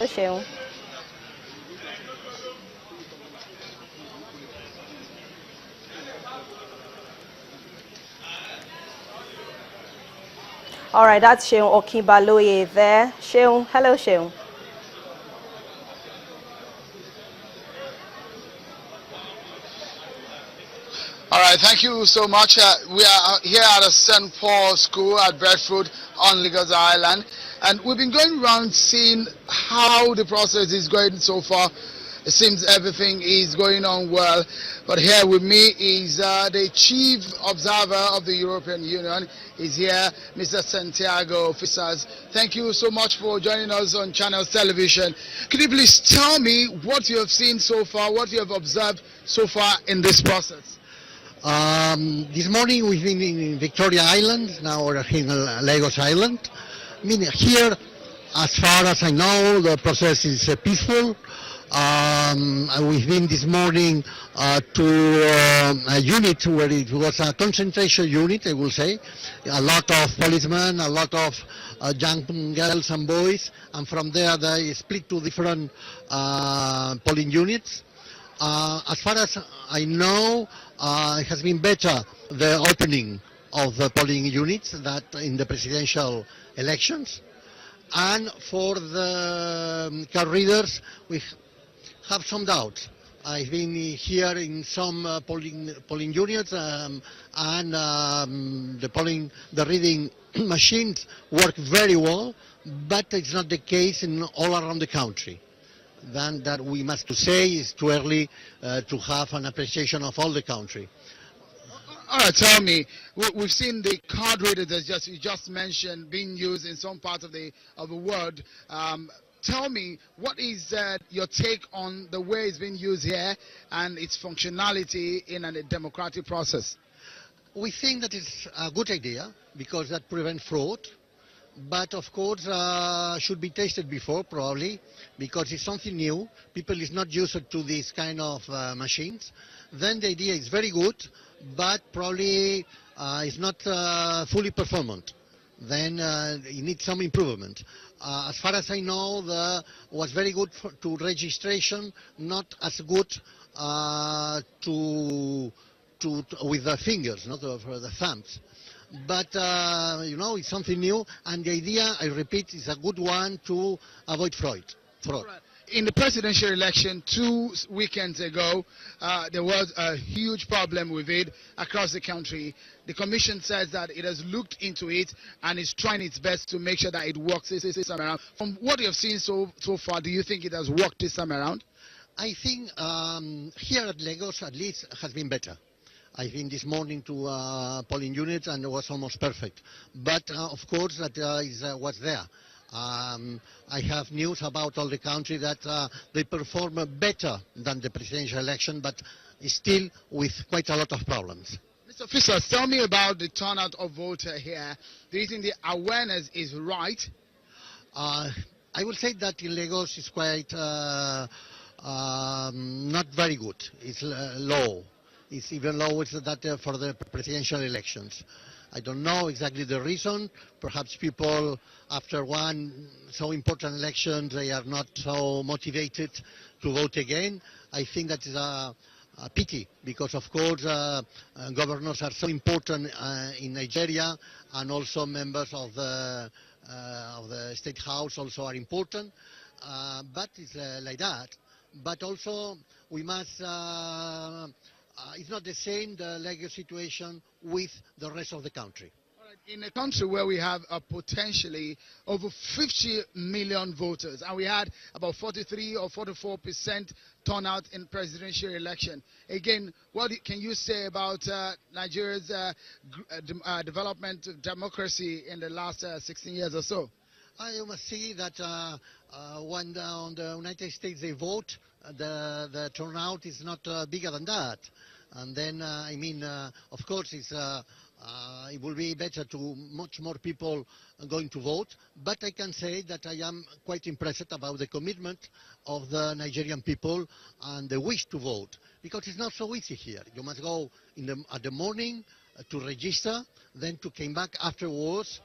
ṣeun. All right, that's Sheun Okinbaloye there. Sheun, hello Sheun. All right, thank you so much. We are here at a St. Paul School at Bedford on Lagos Island, and we've been going around seeing how the process is going so far. It seems everything is going on well, but here with me is the chief observer of the European Union. Is here, Mr. Santiago Fisas. Thank you so much for joining us on Channels Television. Could you please tell me what you have seen so far, what you have observed so far in this process? This morning we've been in Victoria Island, now we're in Lagos Island. I mean, here, as far as I know, the process is peaceful. We've been this morning to a unit where it was a concentration unit, I will say. A lot of policemen, a lot of young girls and boys, and from there they split to different polling units. As far as I know, it has been better, the opening of the polling units, that in the presidential elections. And for the card readers, we have some doubts. I've been here in some polling units, and the reading machines work very well, but it's not the case in all around the country. Then that we must say it's too early to have an appreciation of all the country. All right, tell me. We've seen the card reader that you just mentioned being used in some parts of the world. Tell me, what is your take on the way it's being used here and its functionality in a democratic process? We think that it's a good idea because that prevents fraud. But of course, should be tested before, probably, because it's something new. People is not used to this kind of machines. Then the idea is very good, but probably it's not fully performant. Then it needs some improvement. As far as I know, was very good to registration, not as good with the fingers, not for the thumbs. But, it's something new, and the idea, I repeat, is a good one to avoid fraud. Right. In the presidential election 2 weekends ago, there was a huge problem with it across the country. The commission says that it has looked into it and is trying its best to make sure that it works this time around. From what you have seen so far, do you think it has worked this time around? I think here at Lagos, at least, has been better. I've been this morning to polling units and it was almost perfect. But of course that is what's there. I have news about all the country that they perform better than the presidential election, but still with quite a lot of problems. Mr. Fisas, tell me about the turnout of voters here. Do you think the awareness is right? I will say that in Lagos it's quite not very good. It's low. It's even lower than that for the presidential elections. I don't know exactly the reason. Perhaps people, after one so important election, they are not so motivated to vote again. I think that is a pity because, of course, governors are so important in Nigeria, and also members of the State House also are important. But it's like that. But also, we must. It's not the same, the legal situation, with the rest of the country. In a country where we have potentially over 50 million voters, and we had about 43 or 44% turnout in presidential election. Again, what can you say about Nigeria's development of democracy in the last 16 years or so? You must see that when on the United States they vote, the turnout is not bigger than that. And then, of course, it will be better to much more people going to vote. But I can say that I am quite impressed about the commitment of the Nigerian people and the wish to vote. Because it's not so easy here. You must go at the morning to register, then to come back afterwards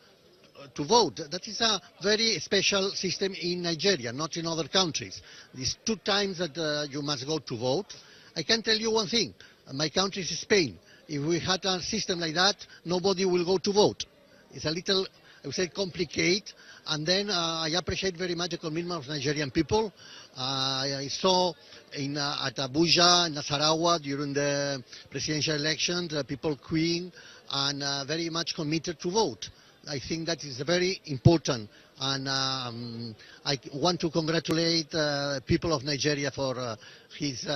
to vote. That is a very special system in Nigeria, not in other countries. These 2 times that you must go to vote. I can tell you one thing. My country is Spain. If we had a system like that, nobody will go to vote. It's a little, I would say, complicated. And then I appreciate very much the commitment of Nigerian people. I saw at Abuja, Nasarawa, during the presidential election, people queuing and very much committed to vote. I think that is very important. And I want to congratulate people of Nigeria for his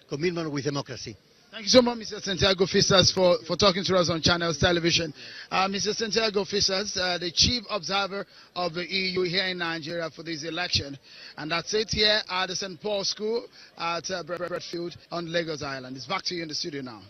commitment with democracy. Thank you so much, Mr. Santiago Fisas, for talking to us on Channels Television. Mr. Santiago Fisas, the chief observer of the EU here in Nigeria for this election. And that's it here at the St. Paul School at Bradfield on Lagos Island. It's back to you in the studio now.